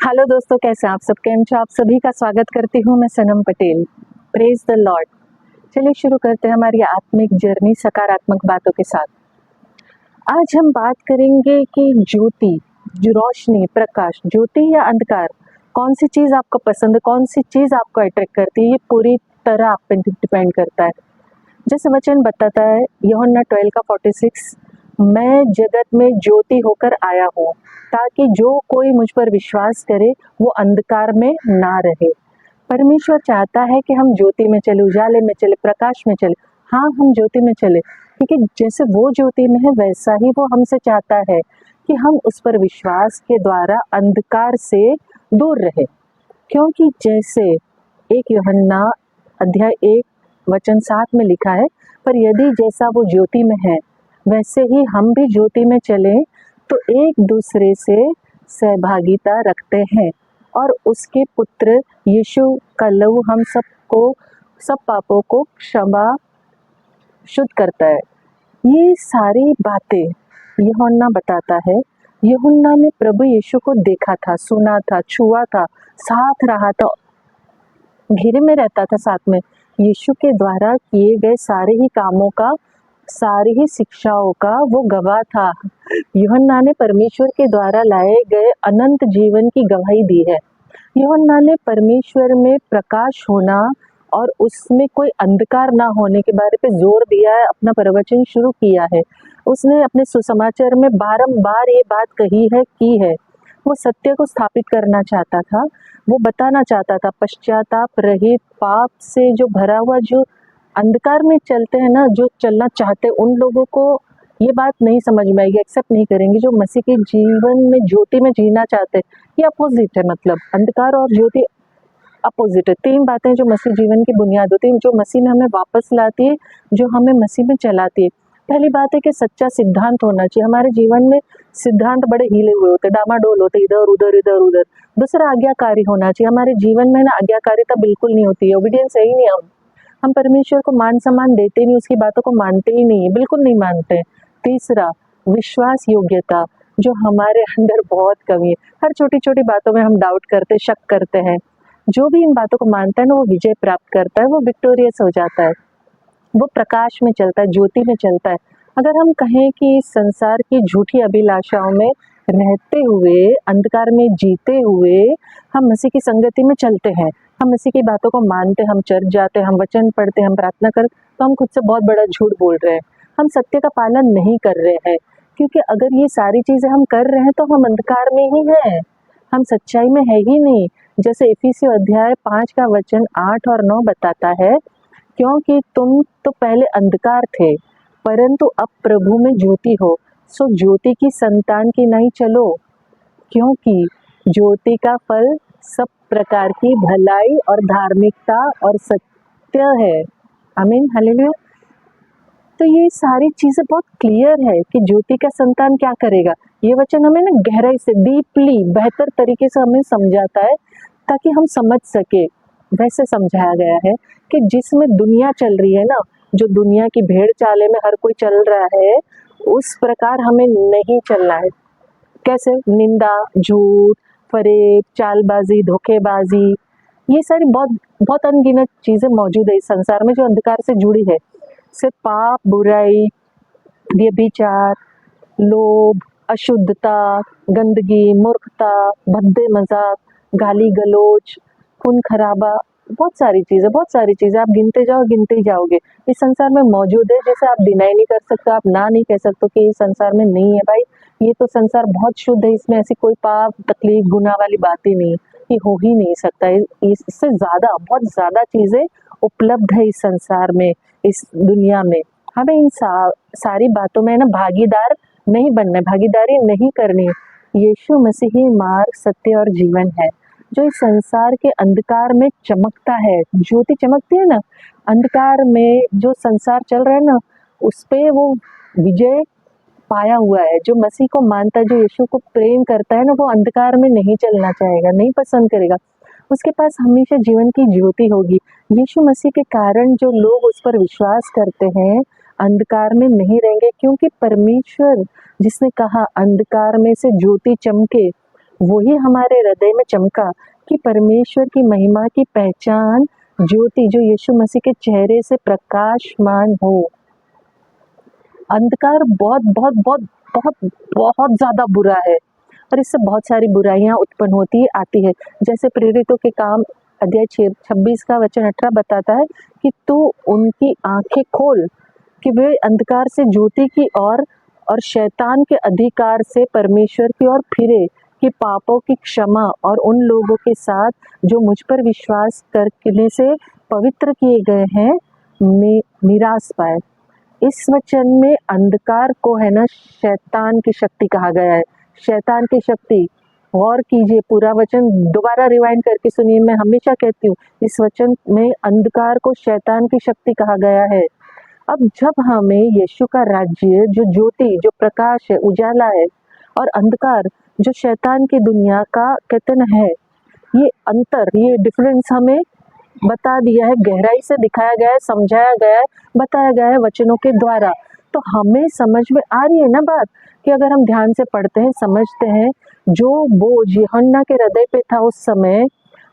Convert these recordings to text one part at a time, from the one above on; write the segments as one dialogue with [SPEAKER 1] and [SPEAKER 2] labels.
[SPEAKER 1] Hello दोस्तों, कैसे हैं आप सब? केम छो? आप सभी का स्वागत करती हूँ मैं Sanam Patel. Praise the lord. चलिए शुरू करते हैं हमारी आत्मिक जर्नी सकारात्मक बातों के साथ। आज हम बात करेंगे कि ज्योति, जो रोशनी, प्रकाश, ज्योति या अंधकार, कौन सी चीज़ आपको पसंद है, कौन सी चीज़ आपको अट्रैक्ट करती है, ये पूरी तरह आप पे डिपेंड करता है। जैसे वचन बताता है यूहन्ना 12 का 46, मैं जगत में ज्योति होकर आया हूँ ताकि जो कोई मुझ पर विश्वास करे वो अंधकार में ना रहे। परमेश्वर चाहता है कि हम ज्योति में चले, उजाले में चले, प्रकाश में चले। हाँ, हम ज्योति में चले, क्योंकि जैसे वो ज्योति में है वैसा ही वो हमसे चाहता है कि हम उस पर विश्वास के द्वारा अंधकार से दूर रहे। क्योंकि जैसे 1 यूहन्ना अध्याय 1 वचन 7 में लिखा है, पर यदि जैसा वो ज्योति में है वैसे ही हम भी ज्योति में चले तो एक दूसरे से सहभागिता रखते हैं और उसके पुत्र यीशु का लहू हम सबको, सब पापों को क्षमा शुद्ध करता है। ये सारी बातें यूहन्ना बताता है। यूहन्ना ने प्रभु यीशु को देखा था, सुना था, छुआ था, साथ रहा था, घेरे में रहता था साथ में। यीशु के द्वारा किए गए सारे ही कामों का, सारी ही शिक्षाओं का वो गवाह था। यूहन्ना ने परमेश्वर के द्वारा लाए गए अनंत जीवन की गवाही दी है। यूहन्ना ने परमेश्वर में प्रकाश होना और उसमें कोई अंधकार ना होने के बारे पे जोर दिया है, अपना प्रवचन शुरू किया है। उसने अपने सुसमाचार में बारंबार ये बात कही है, की है। वो सत्य को स्थापित करना चाहता था। वो बताना चाहता था पश्चाताप रहित, पाप से जो भरा हुआ, जो अंधकार में चलते हैं ना, जो चलना चाहते हैं, उन लोगों को ये बात नहीं समझ में आएगी, एक्सेप्ट नहीं करेंगे। जो मसीह के जीवन में ज्योति में जीना चाहते हैं, ये अपोजिट है। मतलब अंधकार और ज्योति अपोजिट है। 3 बातें जो मसीह जीवन की बुनियाद होती है, जो मसीह में हमें वापस लाती है, जो हमें मसीह में चलाती है। पहली बात है कि सच्चा सिद्धांत होना चाहिए। हमारे जीवन में सिद्धांत बड़े हिले हुए होते, डामाडोल होते, इधर उधर इधर उधर। दूसरा, आज्ञाकारी होना चाहिए। हमारे जीवन में ना आज्ञाकारिता बिल्कुल नहीं होती है, ओबीडियंस है ही नहीं। हम परमेश्वर को मान सम्मान देते नहीं, उसकी बातों को मानते ही नहीं है, बिल्कुल नहीं मानते। तीसरा, विश्वास योग्यता, जो हमारे अंदर बहुत कमी है। हर छोटी छोटी बातों में हम डाउट करते, शक करते हैं। जो भी इन बातों को मानता है ना, वो विजय प्राप्त करता है, वो विक्टोरियस हो जाता है, वो प्रकाश में चलता है, ज्योति में चलता है। अगर हम कहें कि संसार की झूठी अभिलाषाओं में रहते हुए, अंधकार में जीते हुए हम मसीह की संगति में चलते हैं, हम मसीह की बातों को मानते, हम चर्च जाते, हम वचन पढ़ते, हम प्रार्थना करते, तो हम खुद से बहुत बड़ा झूठ बोल रहे हैं। हम सत्य का पालन नहीं कर रहे हैं, क्योंकि अगर ये सारी चीजें हम कर रहे हैं तो हम अंधकार में ही हैं, हम सच्चाई में है ही नहीं। जैसे इफिसियों अध्याय 5 का वचन 8 और 9 बताता है, क्योंकि तुम तो पहले अंधकार थे परंतु अब प्रभु में ज्योति हो, सो ज्योति की संतान की नहीं चलो, क्योंकि ज्योति का फल सब प्रकार की भलाई और धार्मिकता और सत्य है। आमीन, हालेलुया। तो ये सारी चीजें बहुत क्लियर है कि ज्योति का संतान क्या करेगा। ये वचन हमें ना गहराई से, डीपली, बेहतर तरीके से हमें समझाता है, ताकि हम समझ सके। वैसे समझाया गया है कि जिसमें दुनिया चल रही है ना, जो दुनिया की भेड़ चाले में हर कोई चल रहा है, उस प्रकार हमें नहीं चलना है। कैसे? निंदा, झूठ, फरेब, चालबाजी, धोखेबाजी, ये सारी बहुत बहुत अनगिनत चीजें मौजूद है इस संसार में जो अंधकार से जुड़ी है। सिर्फ पाप, बुराई, व्यभिचार, लोभ, अशुद्धता, गंदगी, मूर्खता, भद्दे मजाक, गाली गलौज, खून खराबा, बहुत सारी चीजें आप गिनते जाओ, गिनते ही जाओगे। इस संसार में मौजूद है, जैसे आप डिनाई नहीं कर सकते, आप ना नहीं कह सकते कि इस संसार में नहीं है। भाई, ये तो संसार बहुत शुद्ध है, इसमें ऐसी कोई पाप, तकलीफ, गुनाह वाली बात ही नहीं, ये हो ही नहीं सकता। इससे ज्यादा, बहुत ज्यादा चीजें उपलब्ध है इस संसार में, इस दुनिया में। हमें इन सारी बातों में ना भागीदार नहीं बनना है, भागीदारी नहीं करनी है। यीशु मसीह ही मार्ग, सत्य और जीवन है, जो इस संसार के अंधकार में चमकता है। ज्योति चमकती है ना, अंधकार में जो संसार चल रहा है ना, उस पे वो विजय पाया हुआ है। जो मसीह को मानता है, जो यीशु को प्रेम करता है ना, वो अंधकार में नहीं चलना चाहेगा, नहीं पसंद करेगा। उसके पास हमेशा जीवन की ज्योति होगी। यीशु मसीह के कारण जो लोग उस पर विश्वास करते हैं, अंधकार में नहीं रहेंगे, क्योंकि परमेश्वर जिसने कहा अंधकार में से ज्योति चमके, वही हमारे हृदय में चमका कि परमेश्वर की महिमा की पहचान ज्योति जो यीशु मसीह के चेहरे से प्रकाशमान हो। अंधकार बहुत बहुत बहुत बहुत बहुत ज्यादा बुरा है और इससे बहुत सारी बुराइयां उत्पन्न होती है, आती है। जैसे प्रेरितों के काम अध्याय 26 का वचन 18 बताता है कि तू उनकी आंखें खोल कि वे अंधकार से ज्योति की ओर और शैतान के अधिकार से परमेश्वर की ओर फिरे, कि पापों की क्षमा और उन लोगों के साथ जो मुझ पर विश्वास करने से पवित्र किए गए हैं मिरास पाए। इस वचन में अंधकार को है ना शैतान की शक्ति कहा गया है। शैतान की शक्ति, गौर कीजिए, पूरा वचन दोबारा रिवाइंड करके सुनिए। मैं हमेशा कहती हूँ इस वचन में अंधकार को शैतान की शक्ति कहा गया है। अब जब हमें यीशु का राज्य जो ज्योति जो प्रकाश है, उजाला है, और अंधकार जो शैतान की दुनिया का कहते न है, ये अंतर, ये डिफरेंस हमें बता दिया है, गहराई से दिखाया गया है, समझाया गया है, बताया गया है वचनों के द्वारा। तो हमें समझ में आ रही है ना बात कि अगर हम ध्यान से पढ़ते हैं, समझते हैं, जो बोझ यूहन्ना के हृदय पे था उस समय,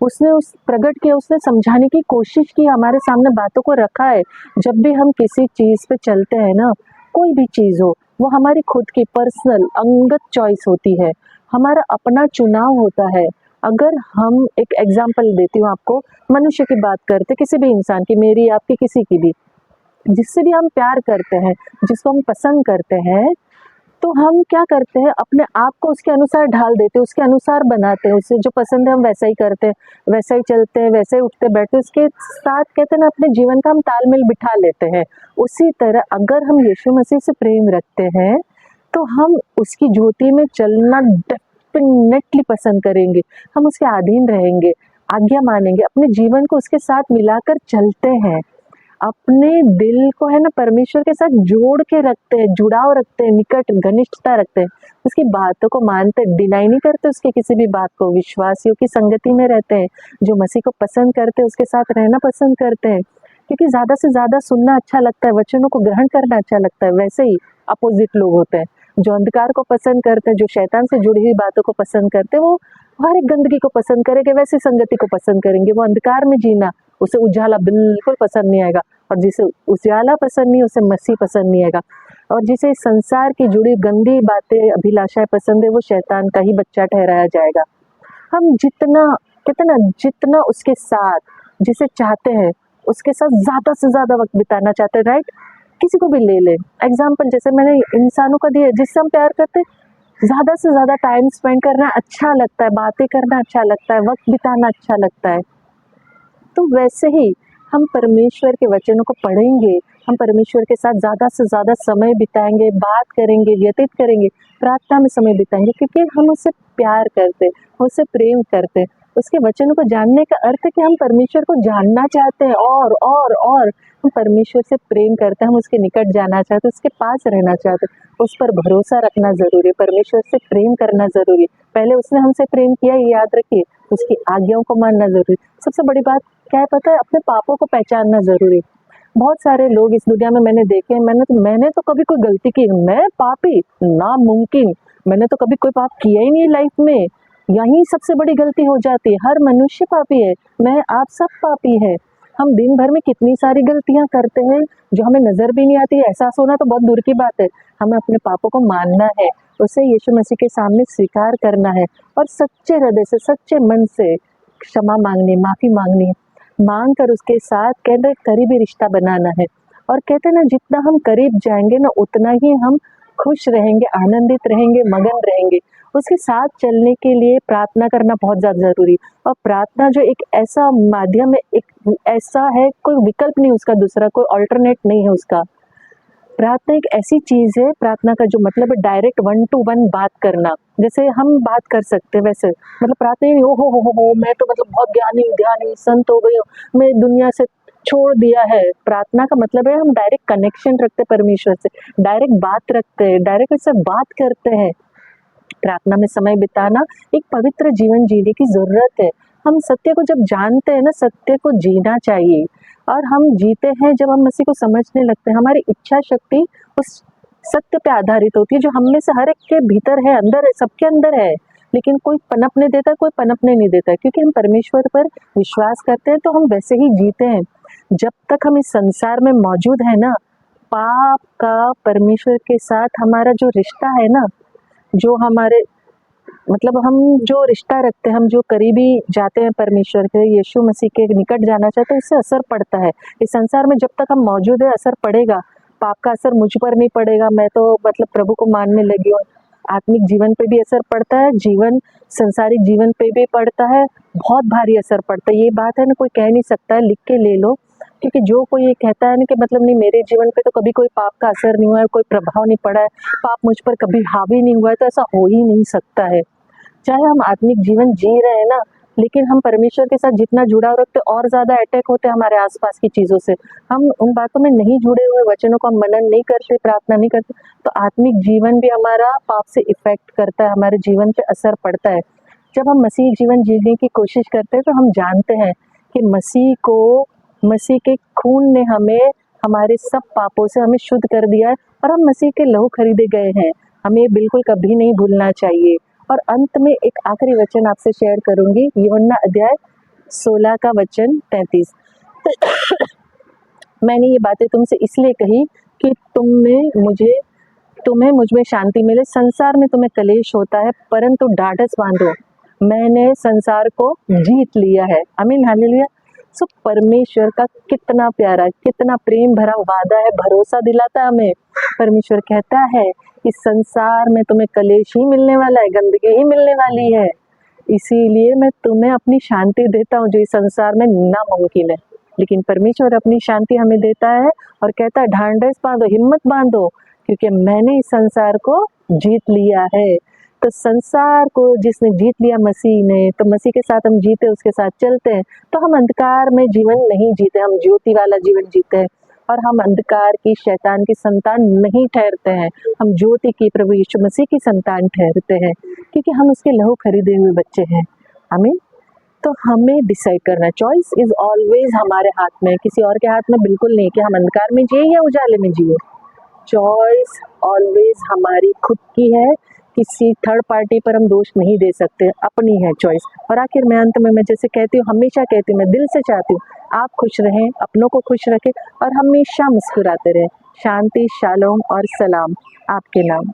[SPEAKER 1] उसने उस प्रकट किया, उसने समझाने की कोशिश की, हमारे सामने बातों को रखा है। जब भी हम किसी चीज पे चलते हैं ना, कोई भी चीज हो, वो हमारी खुद की पर्सनल अंगत चॉइस होती है, हमारा अपना चुनाव होता है। अगर हम एक एग्जाम्पल देती हूँ आपको, मनुष्य की बात करते, किसी भी इंसान की, मेरी आपकी किसी की भी, जिससे भी हम प्यार करते हैं, जिसको हम पसंद करते हैं, तो हम क्या करते हैं, अपने आप को उसके अनुसार ढाल देते हैं, उसके अनुसार बनाते हैं, उसे जो पसंद है हम वैसा ही करते हैं, वैसा ही चलते हैं, वैसे ही उठते बैठते, उसके साथ कहते हैं ना अपने जीवन का हम तालमेल बिठा लेते हैं। उसी तरह अगर हम यीशु मसीह से प्रेम रखते हैं तो हम उसकी ज्योति में चलना डेफिनेटली पसंद करेंगे, हम उसके अधीन रहेंगे, आज्ञा मानेंगे, अपने जीवन को उसके साथ मिलाकर चलते हैं, अपने दिल को है ना परमेश्वर के साथ जोड़ के रखते हैं, जुड़ाव रखते हैं, निकट घनिष्ठता रखते हैं, उसकी बातों को मानते, डिनाई नहीं करते उसके किसी भी बात को, विश्वासियों की संगति में रहते हैं, जो मसीह को पसंद करते हैं उसके साथ रहना पसंद करते हैं, क्योंकि ज्यादा से ज्यादा सुनना अच्छा लगता है, वचनों को ग्रहण करना अच्छा लगता है। वैसे ही अपोजिट लोग होते हैं, जो अंधकार को पसंद करते हैं, जो शैतान से जुड़ी हुई बातों को पसंद करते हैं, वो हर एक गंदगी को पसंद करेंगे, वैसी संगति को पसंद करेंगे। वो अंधकार में जीना, उसे उजाला बिल्कुल पसंद नहीं आएगा, और जिसे उजाला पसंद नहीं, उसे मसीह पसंद नहीं आएगा। और जिसे संसार की जुड़ी गंदी बातें, अभिलाषाएं पसंद है, वो शैतान का ही बच्चा ठहराया जाएगा। हम जितना उसके साथ, जिसे चाहते हैं उसके साथ ज्यादा से ज्यादा वक्त बिताना चाहते हैं, राइट। किसी को भी ले ले एग्जाम्पल, जैसे मैंने इंसानों का दिया, जिससे हम प्यार करते हैं, ज्यादा से ज्यादा टाइम स्पेंड करना अच्छा लगता है, बातें करना अच्छा लगता है, वक्त बिताना अच्छा लगता है। तो वैसे ही हम परमेश्वर के वचनों को पढ़ेंगे, हम परमेश्वर के साथ ज्यादा से ज्यादा समय बिताएंगे, बात करेंगे, व्यतीत करेंगे, प्रार्थना में समय बिताएंगे, क्योंकि हम उससे प्यार करते, उससे प्रेम करते। उसके वचनों को जानने का अर्थ है कि हम परमेश्वर को जानना चाहते हैं, और हम परमेश्वर से प्रेम करते हैं, हम उसके निकट जाना चाहते हैं, उसके पास रहना चाहते हैं, उस पर भरोसा रखना जरूरी है, परमेश्वर से प्रेम करना जरूरी है। पहले उसने हमसे प्रेम किया, ये याद रखिए, उसकी आज्ञाओं को मानना जरूरी। सबसे बड़ी बात क्या है पता है, अपने पापों को पहचानना जरूरी। बहुत सारे लोग इस दुनिया में मैंने देखे, मैंने तो कभी कोई गलती की, मैं पापी, नामुमकिन, मैंने तो कभी कोई पाप किया ही नहीं लाइफ में, यही सबसे बड़ी गलती हो जाती है। हर मनुष्य पापी है, मैं आप सब पापी है। हम दिन भर में कितनी सारी गलतियां करते हैं जो हमें नजर भी नहीं आती, एहसास होना तो बहुत दूर की बात है। हमें अपने पापों को मानना है, उसे यीशु मसीह के सामने स्वीकार करना है, और सच्चे हृदय से, सच्चे मन से क्षमा मांगनी, माफी मांगनी, मांग कर उसके साथ कहते हैं करीबी रिश्ता बनाना है। और कहते हैं ना, जितना हम करीब जाएंगे ना, उतना ही हम खुश रहेंगे, आनंदित रहेंगे, मगन रहेंगे। उसके साथ चलने के लिए प्रार्थना करना बहुत ज्यादा जरूरी। और प्रार्थना जो एक ऐसा माध्यम है, एक ऐसा है, कोई विकल्प नहीं उसका, दूसरा कोई अल्टरनेट नहीं है उसका। प्रार्थना एक ऐसी चीज है, प्रार्थना का जो मतलब है डायरेक्ट 1 to 1 बात करना, जैसे हम बात कर सकते हैं वैसे। मतलब प्रार्थना ही हो मैं तो मतलब बहुत ध्यानी संत हो गई हूँ, मैं दुनिया से छोड़ दिया है। प्रार्थना का मतलब है हम डायरेक्ट कनेक्शन रखते हैं परमेश्वर से, डायरेक्ट बात रखते हैं, डायरेक्ट उससे बात करते हैं। प्रार्थना में समय बिताना एक पवित्र जीवन जीने की जरूरत है। हम सत्य को जब जानते हैं ना, सत्य को जीना चाहिए, और हम जीते हैं जब हम मसीह को समझने लगते हैं। हमारी इच्छा शक्ति उस सत्य पे आधारित होती है जो हम में से हर एक के भीतर है, अंदर है, सबके अंदर है। लेकिन कोई पनपने देता है, कोई पनपने नहीं देता है, क्योंकि हम परमेश्वर पर विश्वास करते हैं तो हम वैसे ही जीते हैं। जब तक हम इस संसार में मौजूद है ना, पाप का परमेश्वर के साथ हमारा जो रिश्ता है ना, जो हमारे मतलब हम जो रिश्ता रखते हैं, हम जो करीबी जाते हैं परमेश्वर के, यीशु मसीह के निकट जाना चाहते हैं, उससे असर पड़ता है। इस संसार में जब तक हम मौजूद है असर पड़ेगा। पाप का असर मुझ पर नहीं पड़ेगा, मैं तो मतलब प्रभु को मानने लगी हूँ। आत्मिक जीवन पे भी असर पड़ता है, संसारिक जीवन पे भी पड़ता है, बहुत भारी असर पड़ता है। ये बात है ना, कोई कह नहीं सकता है, लिख के ले लो। क्योंकि जो कोई ये कहता है ना कि मतलब नहीं, मेरे जीवन पे तो कभी कोई पाप का असर नहीं हुआ है, कोई प्रभाव नहीं पड़ा है, पाप मुझ पर कभी हावी नहीं हुआ है, तो ऐसा हो ही नहीं सकता है। चाहे हम आत्मिक जीवन जी रहे हैं ना, लेकिन हम परमेश्वर के साथ जितना जुड़ाव रखते और ज़्यादा अटैक होते हैं हमारे आसपास की चीज़ों से। हम उन बातों में नहीं जुड़े हुए, वचनों का मनन नहीं करते, प्रार्थना नहीं करते, तो आत्मिक जीवन भी हमारा पाप से इफेक्ट करता है, हमारे जीवन पे असर पड़ता है। जब हम मसीह जीवन जीने की कोशिश करते हैं तो हम जानते हैं कि मसीह के खून ने हमें हमारे सब पापों से हमें शुद्ध कर दिया है, और हम मसीह के लहू खरीदे गए हैं। हमें बिल्कुल कभी नहीं भूलना चाहिए। और अंत में एक आखिरी वचन आपसे शेयर करूंगी, यूहन्ना अध्याय 16 का वचन 33। मैंने ये बातें तुमसे इसलिए कही कि तुम्हें मुझ में शांति मिले। संसार में तुम्हें कलेश होता है, परंतु ढाढ़स बांधो, मैंने संसार को जीत लिया है। आमीन, हालेलुया। सो परमेश्वर का कितना प्यारा, कितना प्रेम भरा वादा है, भरोसा दिलाता है हमें। परमेश्वर कहता है इस संसार में तुम्हें कलेश ही मिलने वाला है, गंदगी ही मिलने वाली है, इसीलिए मैं तुम्हें अपनी शांति देता हूँ जो इस संसार में नामुमकिन है। लेकिन परमेश्वर अपनी शांति हमें देता है और कहता है ढांढस बांधो, हिम्मत बांधो, क्योंकि मैंने इस संसार को जीत लिया है। तो संसार को जिसने जीत लिया मसीह ने, तो मसीह के साथ हम जीते, उसके साथ चलते हैं, तो हम अंधकार में जीवन नहीं जीते, हम ज्योति वाला जीवन जीते हैं। और हम अंधकार की, शैतान की संतान नहीं ठहरते हैं, हम ज्योति की, प्रभु यीशु मसीह की संतान ठहरते हैं, क्योंकि हम उसके लहू खरीदे हुए बच्चे हैं। आमीन। तो हमें डिसाइड करना, चॉइस इज ऑलवेज हमारे हाथ में, किसी और के हाथ में बिल्कुल नहीं कि हम अंधकार में जिए या उजाले में जिए। चॉइस ऑलवेज हमारी खुद की है, किसी थर्ड पार्टी पर हम दोष नहीं दे सकते, अपनी है चॉइस। और आखिर में अंत में मैं जैसे कहती हूँ, हमेशा कहती हूँ, मैं दिल से चाहती हूँ आप खुश रहें, अपनों को खुश रखें और हमेशा मुस्कुराते रहें। शांति, शालोम और सलाम आपके नाम।